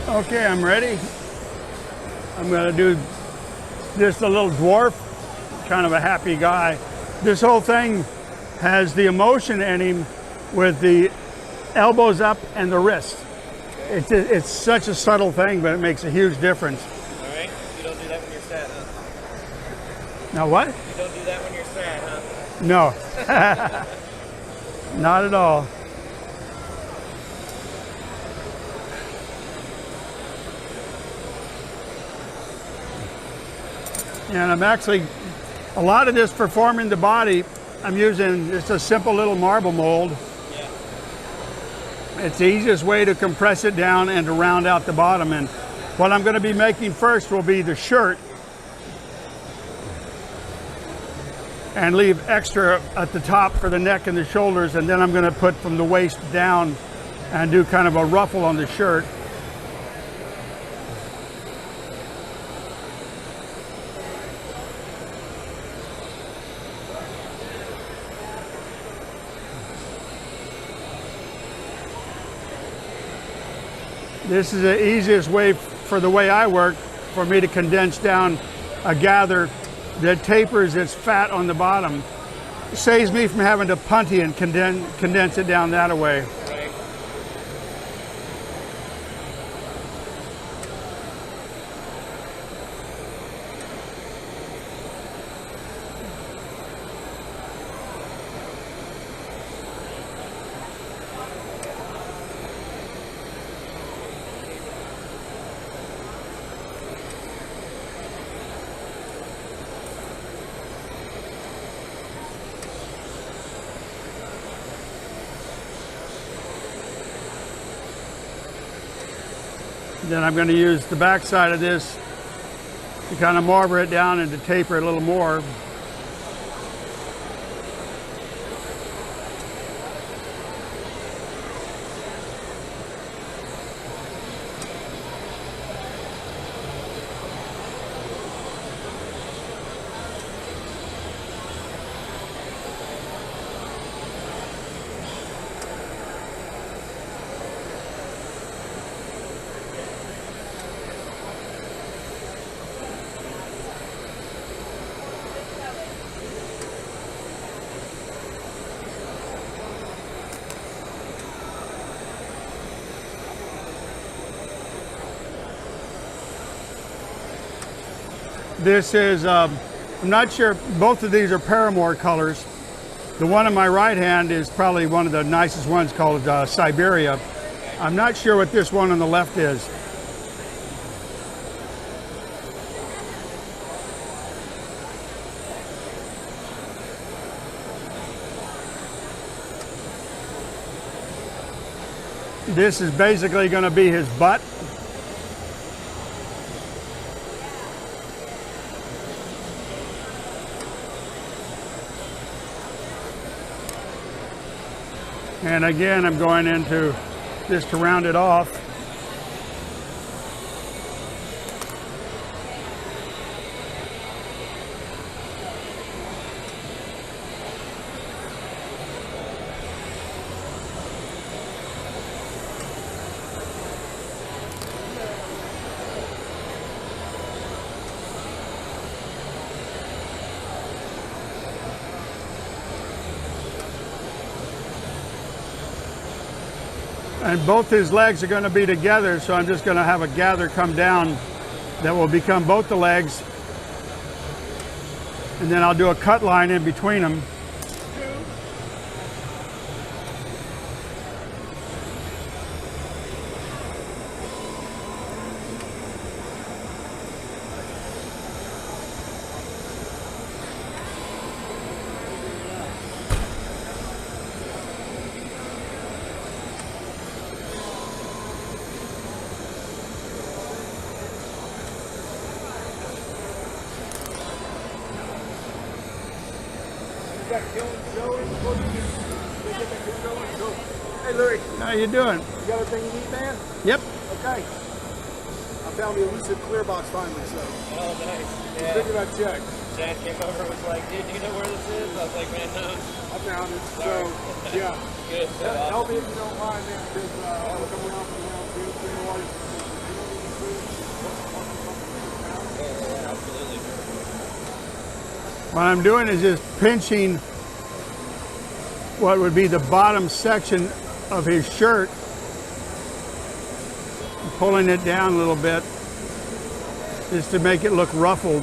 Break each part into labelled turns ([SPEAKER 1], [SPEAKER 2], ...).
[SPEAKER 1] Okay, I'm ready. I'm gonna do just a little dwarf, kind of a happy guy. This whole thing has the emotion in him with the elbows up and the wrist. It's such a subtle thing, but it makes a huge difference.
[SPEAKER 2] All right, you don't do that when you're sad, huh?
[SPEAKER 1] Now what?
[SPEAKER 2] You don't do that when you're sad, huh?
[SPEAKER 1] No, not at all. And I'm actually, a lot of this for forming the body, I'm using just a simple little marble mold.
[SPEAKER 2] Yeah.
[SPEAKER 1] It's the easiest way to compress it down and to round out the bottom. And what I'm going to be making first will be the shirt. And leave extra at the top for the neck and the shoulders. And then I'm going to put from the waist down and do kind of a ruffle on the shirt. This is the easiest way for the way I work, for me to condense down a gather that tapers its fat on the bottom. It saves me from having to punty and condense it down that way.
[SPEAKER 2] Right.
[SPEAKER 1] Then I'm going to use the back side of this to kind of marble it down and to taper it a little more. This is, I'm not sure, both of these are paramour colors. The one in my right hand is probably one of the nicest ones, called Siberia. I'm not sure what this one on the left is. This is basically going to be his butt. And again, I'm going into this to round it off. And both his legs are going to be together, so I'm just going to have a gather come down that will become both the legs. And then I'll do a cut line in between them.
[SPEAKER 2] Hey Louis,
[SPEAKER 1] How you doing?
[SPEAKER 2] you got everything you need, man?
[SPEAKER 1] Yep.
[SPEAKER 2] Okay. I found the elusive clear box finally, so. Oh, nice.
[SPEAKER 3] Yeah.
[SPEAKER 2] Figured I'd check.
[SPEAKER 3] Dad came over and was like, dude, do you know where this is? I was like, man, no.
[SPEAKER 2] I found it, so, yeah.
[SPEAKER 3] Good.
[SPEAKER 2] Help me if you don't mind, man, because I'm coming around from around here,
[SPEAKER 3] Absolutely.
[SPEAKER 1] What I'm doing is just pinching what would be the bottom section of his shirt, pulling it down a little bit just to make it look ruffled.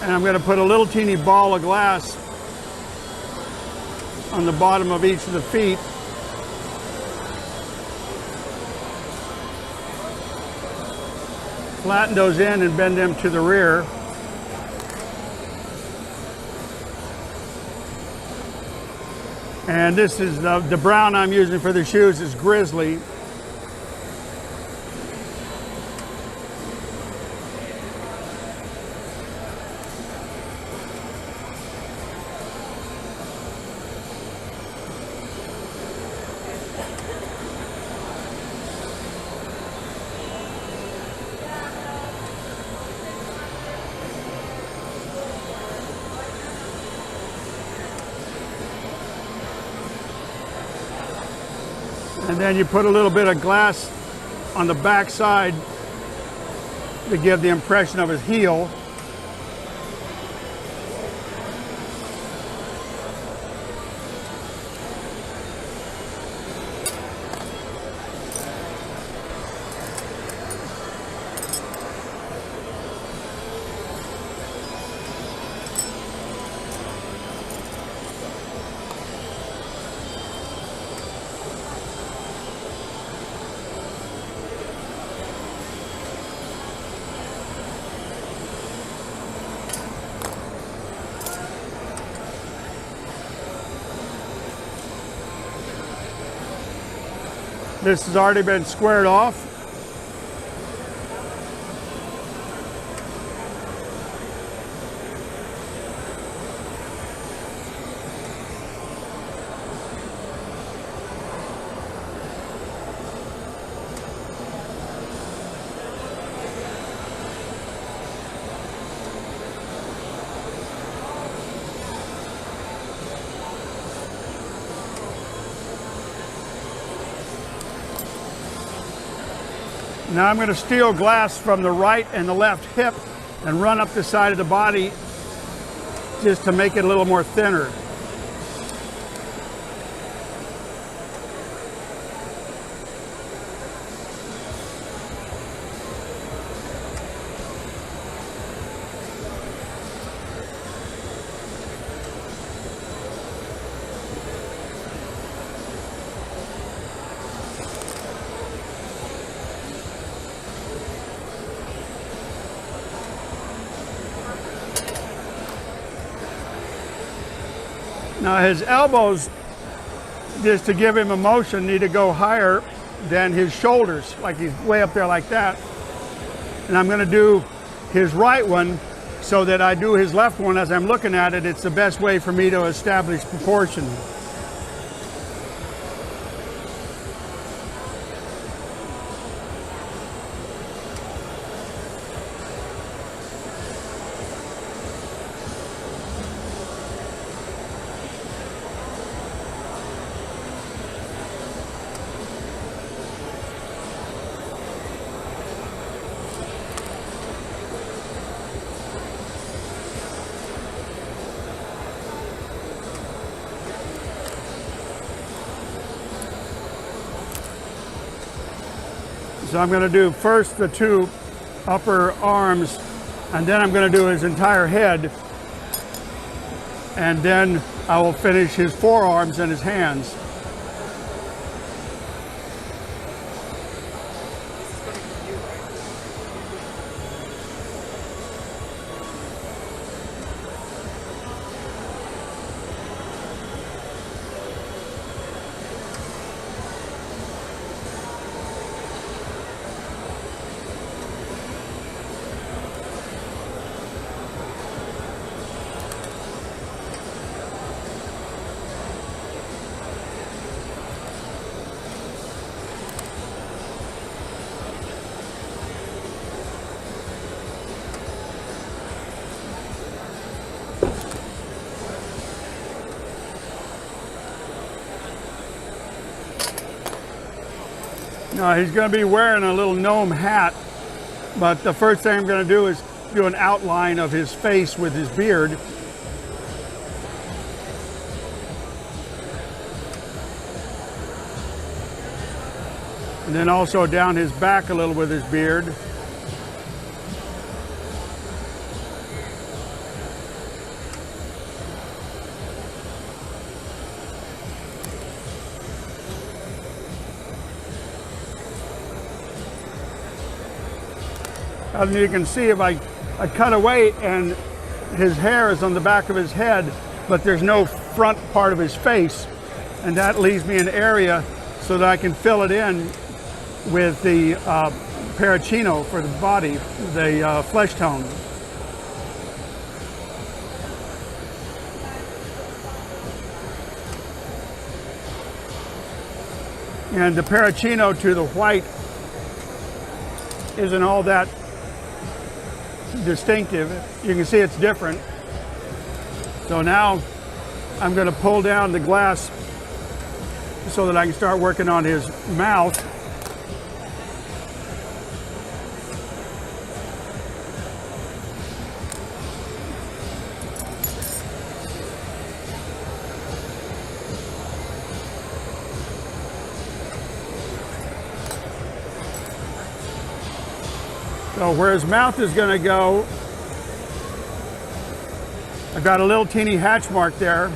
[SPEAKER 1] And I'm going to put a little teeny ball of glass on the bottom of each of the feet. Flatten those in and bend them to the rear. And this is the brown I'm using for the shoes is Grizzly. And then you put a little bit of glass on the back side to give the impression of his heel. This has already been squared off. Now I'm going to steal glass from the right and the left hip and run up the side of the body just to make it a little more thinner. Now his elbows, just to give him a motion, need to go higher than his shoulders, like he's way up there like that. And I'm going to do his right one so that I do his left one as I'm looking at it. It's the best way for me to establish proportion. So I'm going to do first the two upper arms, and then I'm going to do his entire head, and then I will finish his forearms and his hands. Now he's going to be wearing a little gnome hat, but the first thing I'm going to do is do an outline of his face with his beard. And then also down his back a little with his beard. And you can see if I cut away and his hair is on the back of his head, but there's no front part of his face. And that leaves me an area so that I can fill it in with the Paracino for the body, the flesh tone. And the Paracino to the white isn't all that distinctive. You can see it's different. So now I'm going to pull down the glass so that I can start working on his mouth. So where his mouth is going to go, I've got a little teeny hatch mark there.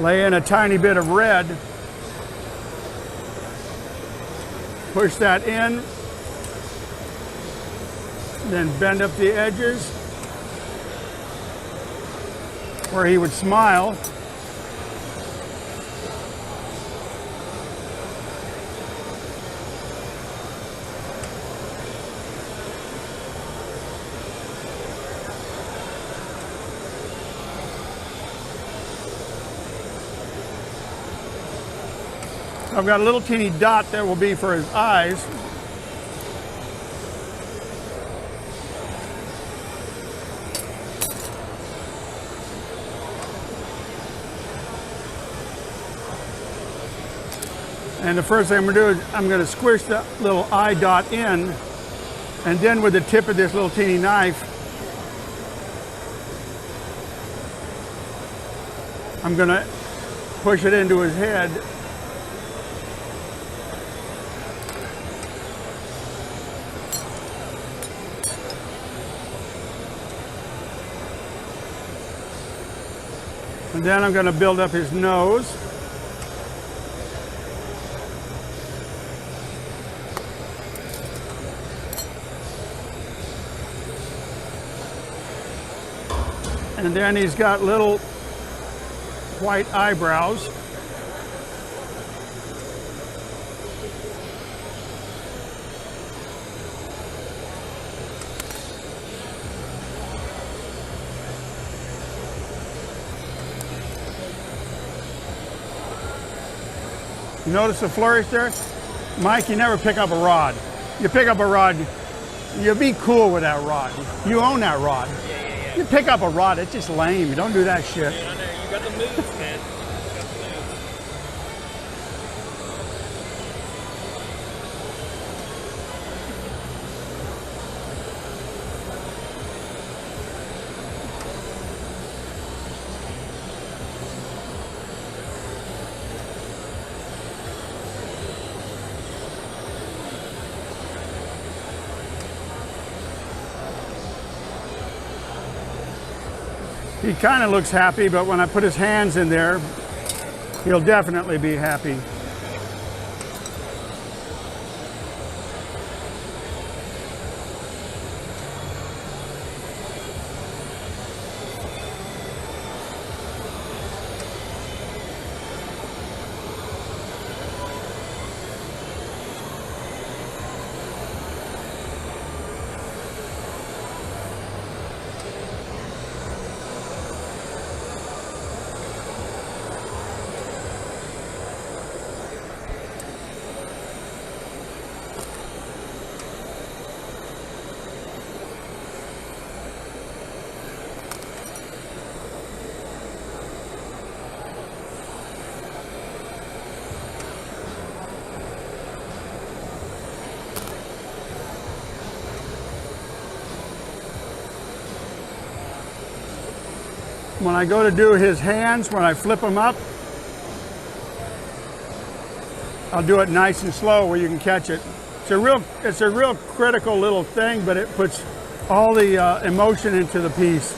[SPEAKER 1] Lay in a tiny bit of red. Push that in. Then bend up the edges where he would smile. I've got a little teeny dot that will be for his eyes. And the first thing I'm going to do is I'm going to squish that little eye dot in, and then with the tip of this little teeny knife, I'm going to push it into his head. And then I'm going to build up his nose. And then he's got little white eyebrows. You notice the flourish there? Mike, you never pick up a rod. You pick up a rod, you be cool with that rod. You own that rod.
[SPEAKER 3] Yeah.
[SPEAKER 1] You pick up a rod, it's just lame. You don't do that shit.
[SPEAKER 3] You got the moves, man. You got the moves.
[SPEAKER 1] He kind of looks happy, but when I put his hands in there, he'll definitely be happy. When I go to do his hands, when I flip them up, I'll do it nice and slow where you can catch it. It's a real critical little thing, but it puts all the emotion into the piece.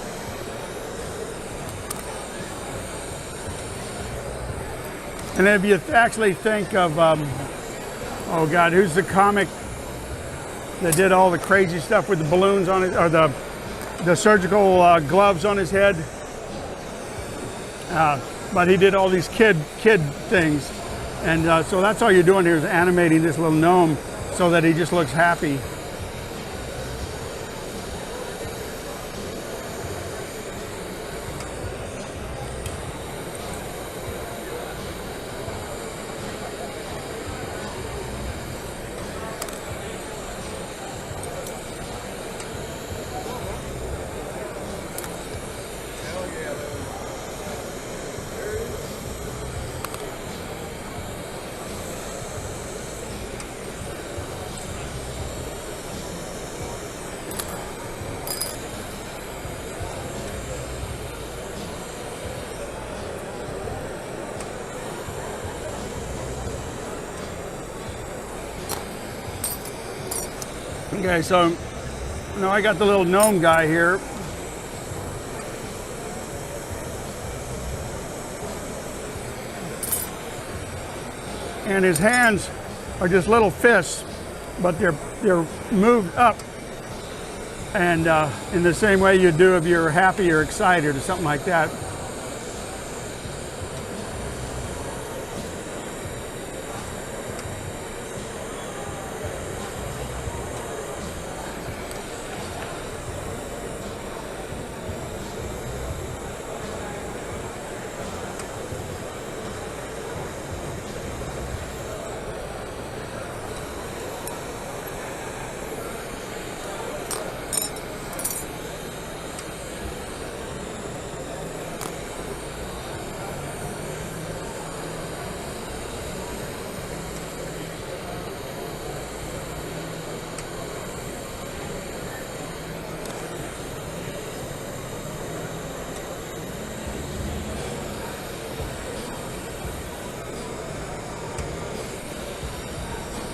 [SPEAKER 1] And if you actually think of, oh God, who's the comic that did all the crazy stuff with the balloons on it, or the surgical gloves on his head? But he did all these kid things, and so that's all you're doing here is animating this little gnome so that he just looks happy. Okay, so now I got the little gnome guy here. And his hands are just little fists, but they're moved up, and in the same way you do if you're happy or excited or something like that.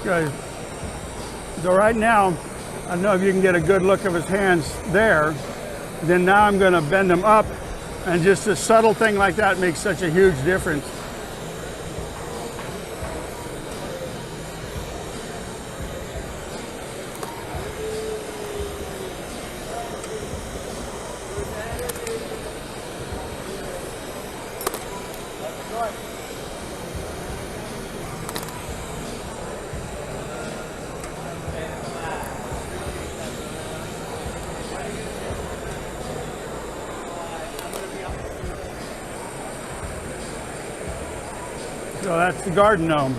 [SPEAKER 1] Okay. So right now, I don't know if you can get a good look of his hands there. Then now I'm going to bend them up, and just a subtle thing like that makes such a huge difference. So that's the garden gnome.